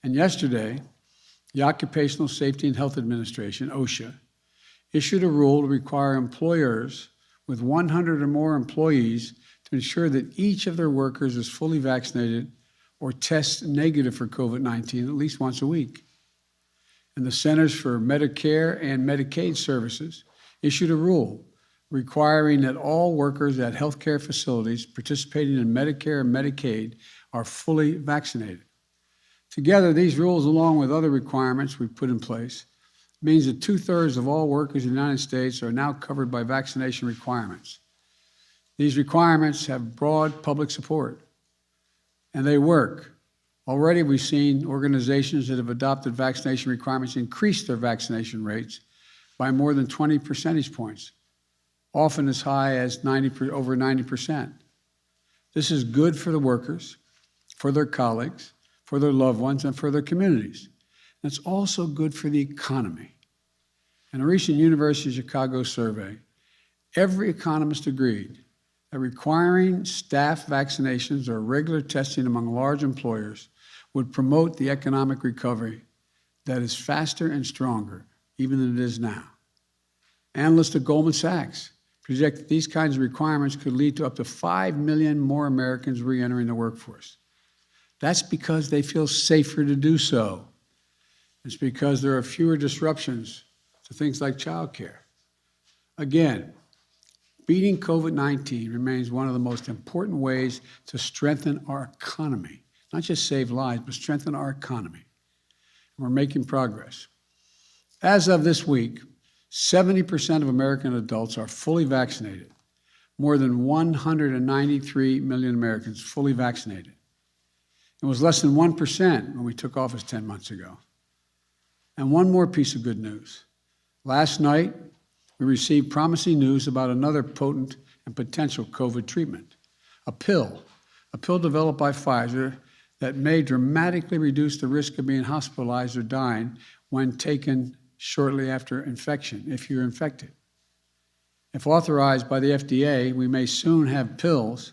And yesterday, the Occupational Safety and Health Administration, OSHA, issued a rule to require employers with 100 or more employees to ensure that each of their workers is fully vaccinated or tests negative for COVID-19 at least once a week. And the Centers for Medicare and Medicaid Services issued a rule requiring that all workers at healthcare facilities participating in Medicare and Medicaid are fully vaccinated. Together, these rules, along with other requirements we've put in place, means that 2/3 of all workers in the United States are now covered by vaccination requirements. These requirements have broad public support, and they work. Already we've seen organizations that have adopted vaccination requirements increase their vaccination rates by more than 20 percentage points, often as high as over 90%. This is good for the workers, for their colleagues, for their loved ones, and for their communities. And it's also good for the economy. In a recent University of Chicago survey, every economist agreed that requiring staff vaccinations or regular testing among large employers would promote the economic recovery that is faster and stronger even than it is now. Analysts at Goldman Sachs project that these kinds of requirements could lead to up to 5 million more Americans re-entering the workforce. That's because they feel safer to do so. It's because there are fewer disruptions to things like childcare. Again, beating COVID-19 remains one of the most important ways to strengthen our economy, not just save lives, but strengthen our economy. And we're making progress. As of this week, 70% of American adults are fully vaccinated. More than 193 million Americans fully vaccinated. It was less than 1% when we took office 10 months ago. And one more piece of good news. Last night, we received promising news about another potent and potential COVID treatment, a pill developed by Pfizer that may dramatically reduce the risk of being hospitalized or dying when taken shortly after infection, if you're infected. If authorized by the FDA, we may soon have pills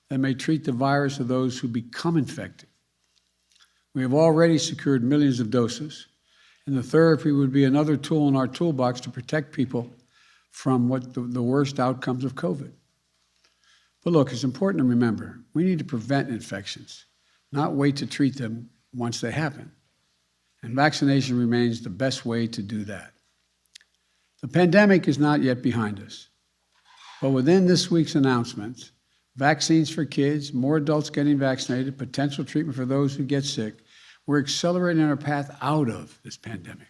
that may treat the virus of those who become infected. We have already secured millions of doses, and the therapy would be another tool in our toolbox to protect people from the worst outcomes of COVID. But look, it's important to remember, we need to prevent infections, not wait to treat them once they happen. And vaccination remains the best way to do that. The pandemic is not yet behind us, but within this week's announcements, vaccines for kids, more adults getting vaccinated, potential treatment for those who get sick, we're accelerating our path out of this pandemic.